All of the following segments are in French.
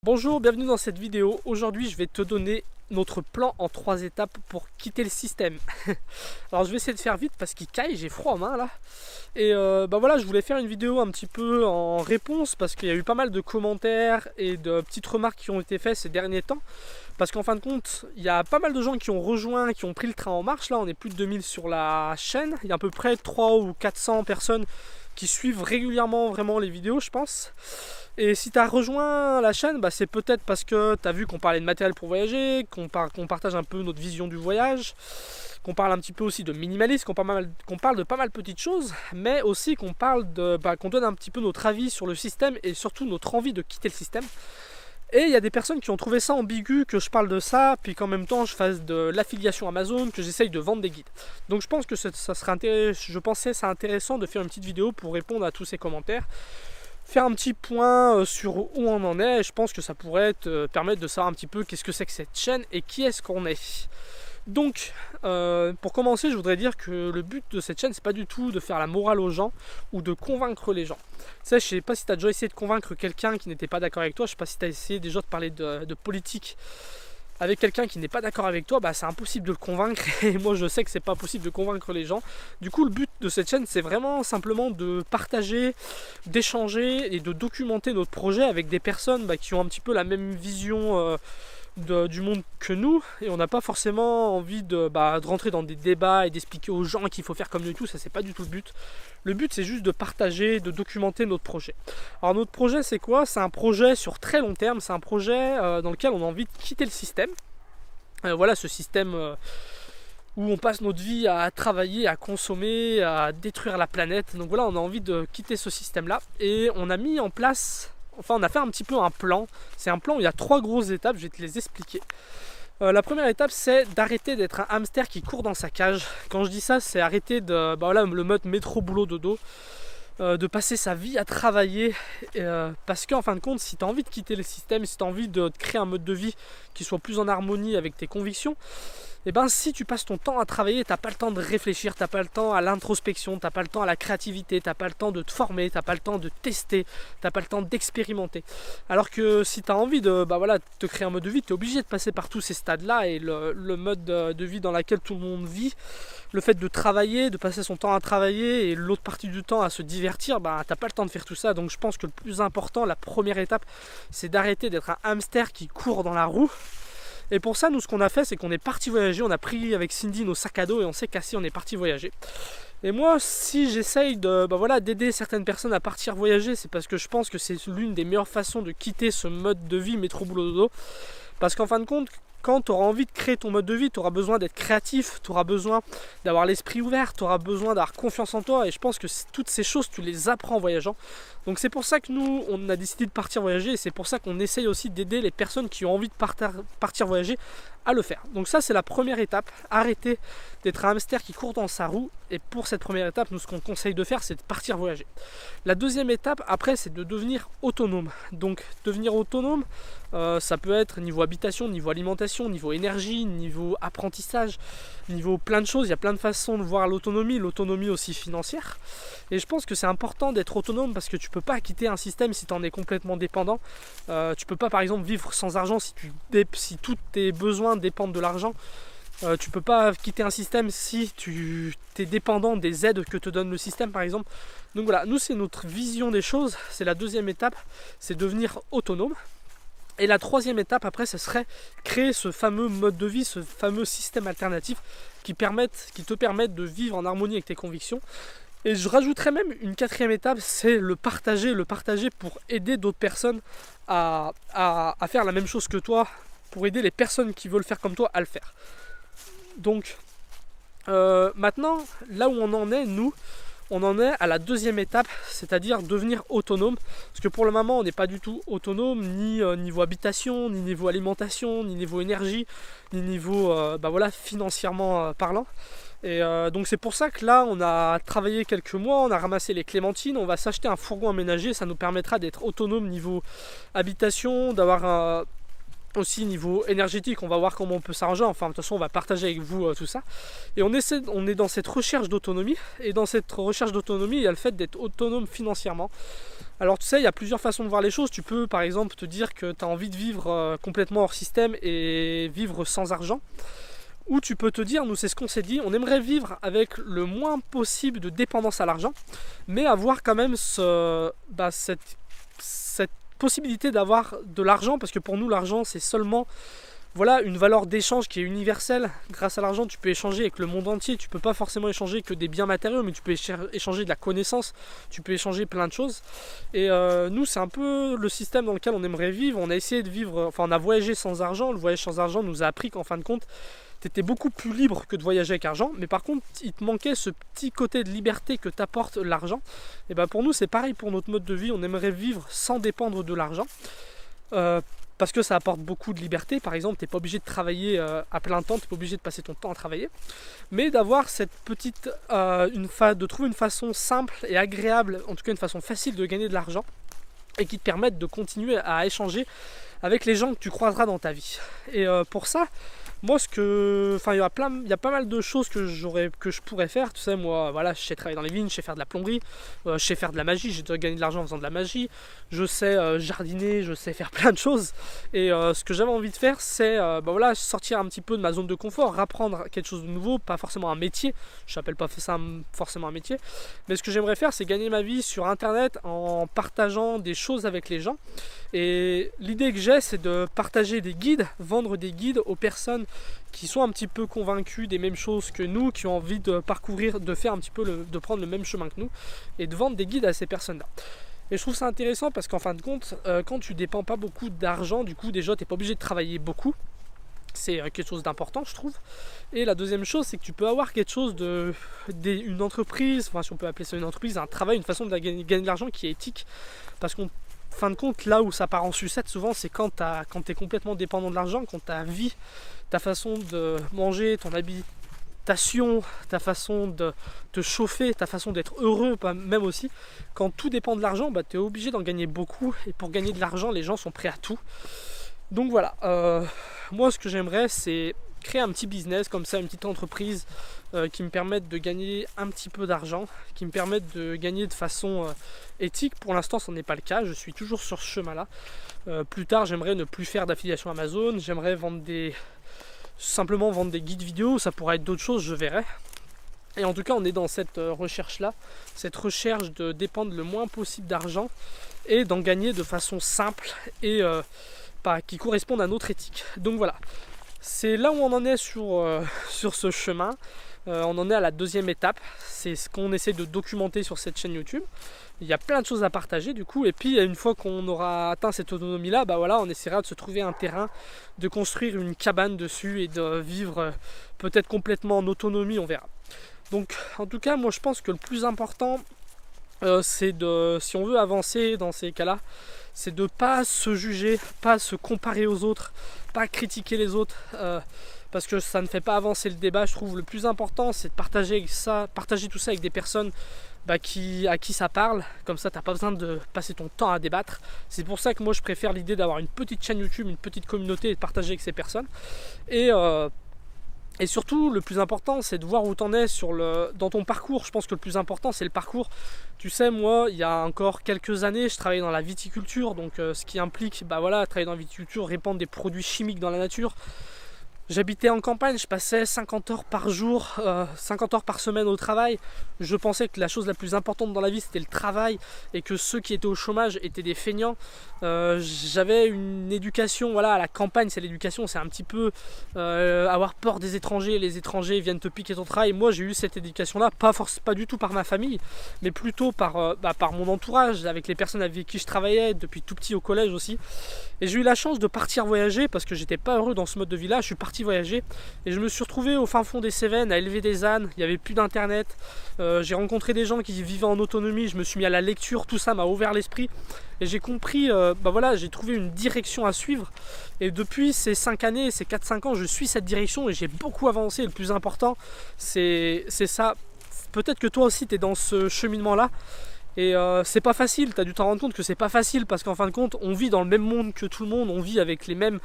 Bonjour, bienvenue dans cette vidéo. Aujourd'hui, je vais te donner notre plan en 3 étapes pour quitter le système. Alors, je vais essayer de faire vite parce qu'il caille, j'ai froid aux mains là. Et voilà, je voulais faire une vidéo un petit peu en réponse parce qu'il y a eu pas mal de commentaires et de petites remarques qui ont été faites ces derniers temps. Parce qu'en fin de compte, il y a pas mal de gens qui ont rejoint, qui ont pris le train en marche. Là, on est plus de 2000 sur la chaîne. Il y a à peu près 300 ou 400 personnes qui suivent régulièrement vraiment les vidéos, je pense. Et si tu as rejoint la chaîne, c'est peut-être parce que tu as vu qu'on parlait de matériel pour voyager, qu'on partage un peu notre vision du voyage, qu'on parle un petit peu aussi de minimalisme, qu'on parle de pas mal de petites choses, mais aussi qu'on parle qu'on donne un petit peu notre avis sur le système et surtout notre envie de quitter le système. Et il y a des personnes qui ont trouvé ça ambigu que je parle de ça, puis qu'en même temps je fasse de l'affiliation Amazon, que j'essaye de vendre des guides. Donc je pense que je pensais ça intéressant de faire une petite vidéo pour répondre à tous ces commentaires, faire un petit point sur où on en est. Et je pense que ça pourrait te permettre de savoir un petit peu qu'est-ce que c'est que cette chaîne et qui est-ce qu'on est. Donc, pour commencer, je voudrais dire que le but de cette chaîne, c'est pas du tout de faire la morale aux gens ou de convaincre les gens. Tu sais, je sais pas si tu as déjà essayé de convaincre quelqu'un qui n'était pas d'accord avec toi, je sais pas si tu as essayé déjà de parler de politique avec quelqu'un qui n'est pas d'accord avec toi, c'est impossible de le convaincre et moi je sais que c'est pas possible de convaincre les gens. Du coup, le but de cette chaîne, c'est vraiment simplement de partager, d'échanger et de documenter notre projet avec des personnes qui ont un petit peu la même vision du monde que nous, et on n'a pas forcément envie de rentrer dans des débats et d'expliquer aux gens qu'il faut faire comme nous et tout. Ça, c'est pas du tout le but. Le but, c'est juste de partager, de documenter notre projet. Alors notre projet, c'est quoi? C'est un projet sur très long terme, c'est un projet dans lequel on a envie de quitter le système. Voilà, ce système où on passe notre vie à travailler, à consommer, à détruire la planète. Donc voilà, on a envie de quitter ce système-là, et on a mis en place... Enfin, on a fait un petit peu un plan. C'est un plan où il y a 3 grosses étapes, je vais te les expliquer. La première étape, c'est d'arrêter d'être un hamster qui court dans sa cage. Quand je dis ça, c'est arrêter le mode métro boulot dodo, de passer sa vie à travailler, parce qu'en fin de compte, si tu as envie de quitter le système, si tu as envie de créer un mode de vie qui soit plus en harmonie avec tes convictions, si tu passes ton temps à travailler, t'as pas le temps de réfléchir, t'as pas le temps à l'introspection, t'as pas le temps à la créativité, t'as pas le temps de te former, t'as pas le temps de tester, t'as pas le temps d'expérimenter. Alors que si tu as envie de te créer un mode de vie, tu es obligé de passer par tous ces stades-là, et le mode de vie dans lequel tout le monde vit, le fait de travailler, de passer son temps à travailler et l'autre partie du temps à se divertir, t'as pas le temps de faire tout ça. Donc je pense que le plus important, la première étape, c'est d'arrêter d'être un hamster qui court dans la roue. Et pour ça, nous, ce qu'on a fait, c'est qu'on est parti voyager. On a pris avec Cindy nos sacs à dos et on s'est cassé, on est parti voyager. Et moi, si j'essaye d'aider certaines personnes à partir voyager, c'est parce que je pense que c'est l'une des meilleures façons de quitter ce mode de vie métro boulot dodo. Parce qu'en fin de compte, quand tu auras envie de créer ton mode de vie, tu auras besoin d'être créatif, tu auras besoin d'avoir l'esprit ouvert, tu auras besoin d'avoir confiance en toi, et je pense que toutes ces choses, tu les apprends en voyageant. Donc c'est pour ça que nous, on a décidé de partir voyager, et c'est pour ça qu'on essaye aussi d'aider les personnes qui ont envie de partir voyager à le faire. Donc ça, c'est la première étape, arrêter d'être un hamster qui court dans sa roue. Et pour cette première étape, nous, ce qu'on conseille de faire, c'est de partir voyager. La deuxième étape, après, c'est de devenir autonome. Donc devenir autonome, ça peut être niveau habitation, niveau alimentation, niveau énergie, niveau apprentissage, niveau plein de choses. Il y a plein de façons de voir l'autonomie aussi financière. Et je pense que c'est important d'être autonome, parce que tu peux pas quitter un système si tu en es complètement dépendant. Tu peux pas, par exemple, vivre sans argent si si tous tes besoins dépendent de l'argent. Tu peux pas quitter un système si tu es dépendant des aides que te donne le système, par exemple. Donc voilà, nous, c'est notre vision des choses. C'est la deuxième étape, c'est devenir autonome. Et la troisième étape, après, ce serait créer ce fameux mode de vie, ce fameux système alternatif qui te permette de vivre en harmonie avec tes convictions. Et je rajouterais même une quatrième étape, c'est le partager pour aider d'autres personnes à faire la même chose que toi, pour aider les personnes qui veulent faire comme toi à le faire. Donc maintenant, là où on en est, nous, on en est à la deuxième étape, c'est-à-dire devenir autonome. Parce que pour le moment, on n'est pas du tout autonome, ni niveau habitation, ni niveau alimentation, ni niveau énergie, ni niveau financièrement parlant. Et donc c'est pour ça que là, on a travaillé quelques mois, on a ramassé les clémentines, on va s'acheter un fourgon aménagé, ça nous permettra d'être autonome niveau habitation, d'avoir aussi niveau énergétique, on va voir comment on peut s'arranger. Enfin, de toute façon, on va partager avec vous tout ça. Et on est dans cette recherche d'autonomie. Et dans cette recherche d'autonomie, il y a le fait d'être autonome financièrement. Alors tu sais, il y a plusieurs façons de voir les choses. Tu peux par exemple te dire que tu as envie de vivre complètement hors système et vivre sans argent. Ou tu peux te dire, nous c'est ce qu'on s'est dit, on aimerait vivre avec le moins possible de dépendance à l'argent, mais avoir quand même cette possibilité d'avoir de l'argent, parce que pour nous l'argent c'est seulement voilà, une valeur d'échange qui est universelle. Grâce à l'argent tu peux échanger avec le monde entier, tu peux pas forcément échanger que des biens matériaux, mais tu peux échanger de la connaissance, tu peux échanger plein de choses. Et nous c'est un peu le système dans lequel on aimerait vivre. On a essayé de vivre, enfin on a voyagé sans argent, le voyage sans argent nous a appris qu'en fin de compte tu étais beaucoup plus libre que de voyager avec argent, mais par contre il te manquait ce petit côté de liberté que t'apporte l'argent. Et ben pour nous c'est pareil pour notre mode de vie, on aimerait vivre sans dépendre de l'argent, parce que ça apporte beaucoup de liberté. Par exemple, tu n'es pas obligé de travailler à plein temps, tu n'es pas obligé de passer ton temps à travailler, mais d'avoir cette petite, de trouver une façon simple et agréable, en tout cas une façon facile de gagner de l'argent, et qui te permette de continuer à échanger avec les gens que tu croiseras dans ta vie. Et pour ça, moi, il y a pas mal de choses que je pourrais faire. Tu sais, moi, voilà, je sais travailler dans les vignes, je sais faire de la plomberie, je sais faire de la magie, j'ai déjà gagné de l'argent en faisant de la magie, je sais jardiner, je sais faire plein de choses. Et ce que j'avais envie de faire, c'est voilà, sortir un petit peu de ma zone de confort, apprendre quelque chose de nouveau, pas forcément un métier, je n'appelle pas ça forcément un métier, mais ce que j'aimerais faire, c'est gagner ma vie sur internet en partageant des choses avec les gens. Et l'idée que j'ai, c'est de partager des guides, vendre des guides aux personnes qui sont un petit peu convaincus des mêmes choses que nous, qui ont envie de parcourir, de faire un petit peu, de prendre le même chemin que nous, et de vendre des guides à ces personnes-là. Et je trouve ça intéressant parce qu'en fin de compte, quand tu dépends pas beaucoup d'argent, du coup déjà tu n'es pas obligé de travailler beaucoup. C'est quelque chose d'important, je trouve. Et la deuxième chose, c'est que tu peux avoir quelque chose une entreprise, enfin si on peut appeler ça une entreprise, un travail, une façon de gagner de l'argent qui est éthique. Parce qu'en fin de compte, là où ça part en sucette souvent, c'est quand tu es complètement dépendant de l'argent, quand ta vie, ta façon de manger, ton habitation, ta façon de te chauffer, ta façon d'être heureux, même aussi, quand tout dépend de l'argent, tu es obligé d'en gagner beaucoup. Et pour gagner de l'argent, les gens sont prêts à tout. Donc voilà, moi ce que j'aimerais, c'est créer un petit business comme ça, une petite entreprise qui me permette de gagner un petit peu d'argent, qui me permette de gagner de façon éthique. Pour l'instant, ce n'est pas le cas, je suis toujours sur ce chemin-là. Plus tard, j'aimerais ne plus faire d'affiliation Amazon, j'aimerais simplement vendre des guides vidéo, ça pourrait être d'autres choses, je verrai. Et en tout cas, on est dans cette recherche-là, cette recherche de dépendre le moins possible d'argent et d'en gagner de façon simple et qui corresponde à notre éthique. Donc voilà, c'est là où on en est sur ce chemin. On en est à la deuxième étape, c'est ce qu'on essaie de documenter sur cette chaîne YouTube. Il y a plein de choses à partager du coup, et puis une fois qu'on aura atteint cette autonomie là, voilà, on essaiera de se trouver un terrain, de construire une cabane dessus et de vivre peut-être complètement en autonomie, on verra. Donc en tout cas, moi je pense que le plus important, si on veut avancer dans ces cas-là, c'est de ne pas se juger, pas se comparer aux autres, pas critiquer les autres, parce que ça ne fait pas avancer le débat. Je trouve le plus important, c'est de partager tout ça avec des personnes à qui ça parle. Comme ça, tu n'as pas besoin de passer ton temps à débattre. C'est pour ça que moi, je préfère l'idée d'avoir une petite chaîne YouTube, une petite communauté et de partager avec ces personnes. Et surtout, le plus important, c'est de voir où tu en es dans ton parcours. Je pense que le plus important, c'est le parcours. Tu sais, moi, il y a encore quelques années, je travaillais dans la viticulture. Donc, ce qui implique, travailler dans la viticulture, répandre des produits chimiques dans la nature. J'habitais en campagne, je passais 50 heures par jour, 50 heures par semaine au travail. Je pensais que la chose la plus importante dans la vie, c'était le travail et que ceux qui étaient au chômage étaient des feignants. J'avais une éducation, à la campagne, c'est l'éducation, c'est un petit peu avoir peur des étrangers. Les étrangers viennent te piquer ton travail. Moi, j'ai eu cette éducation-là, pas du tout par ma famille, mais plutôt par mon entourage, avec les personnes avec qui je travaillais depuis tout petit au collège aussi. Et j'ai eu la chance de partir voyager parce que j'étais pas heureux dans ce mode de vie-là. Je suis parti voyager et je me suis retrouvé au fin fond des Cévennes à élever des ânes. Il n'y avait plus d'internet, j'ai rencontré des gens qui vivaient en autonomie, je me suis mis à la lecture, tout ça m'a ouvert l'esprit et j'ai compris, j'ai trouvé une direction à suivre. Et depuis ces 5 années, ces 4-5 ans, je suis cette direction et j'ai beaucoup avancé. Le plus important, c'est ça. Peut-être que toi aussi tu es dans ce cheminement là Et c'est pas facile, tu as dû t'en rendre compte que c'est pas facile parce qu'en fin de compte, on vit dans le même monde que tout le monde, on vit avec les mêmes,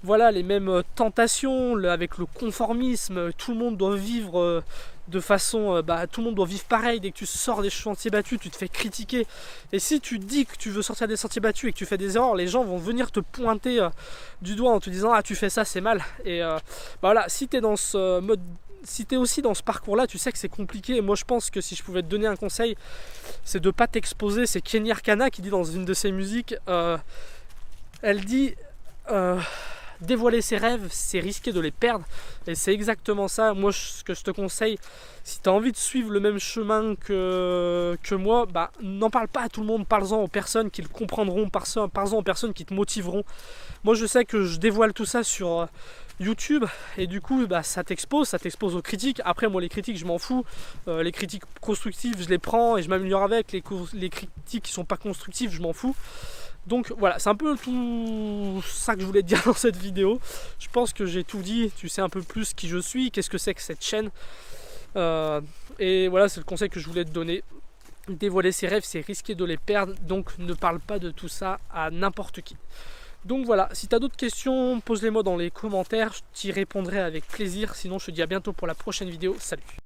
voilà, les mêmes tentations, avec le conformisme, tout le monde doit vivre de façon, tout le monde doit vivre pareil. Dès que tu sors des sentiers battus, tu te fais critiquer. Et si tu dis que tu veux sortir des sentiers battus et que tu fais des erreurs, les gens vont venir te pointer du doigt en te disant ah tu fais ça, c'est mal. Et voilà, si tu es dans ce mode, si tu es aussi dans ce parcours-là, tu sais que c'est compliqué. Et moi, je pense que si je pouvais te donner un conseil, c'est de ne pas t'exposer. C'est Kenny Arcana qui dit dans une de ses musiques, elle dit dévoiler ses rêves, c'est risquer de les perdre. Et c'est exactement ça. Moi, ce que je te conseille, si tu as envie de suivre le même chemin que moi, n'en parle pas à tout le monde. Parle-en aux personnes qui le comprendront. Parle-en aux personnes qui te motiveront. Moi, je sais que je dévoile tout ça sur YouTube et du coup ça t'expose aux critiques. Après moi les critiques je m'en fous, les critiques constructives je les prends et je m'améliore avec, les critiques qui sont pas constructives je m'en fous. Donc voilà, c'est un peu tout ça que je voulais te dire dans cette vidéo. Je pense que j'ai tout dit, tu sais un peu plus qui je suis, qu'est-ce que c'est que cette chaîne, et voilà, c'est le conseil que je voulais te donner. Dévoiler ses rêves, c'est risquer de les perdre, donc ne parle pas de tout ça à n'importe qui. Donc voilà, si tu as d'autres questions, pose-les moi dans les commentaires, je t'y répondrai avec plaisir. Sinon, je te dis à bientôt pour la prochaine vidéo. Salut!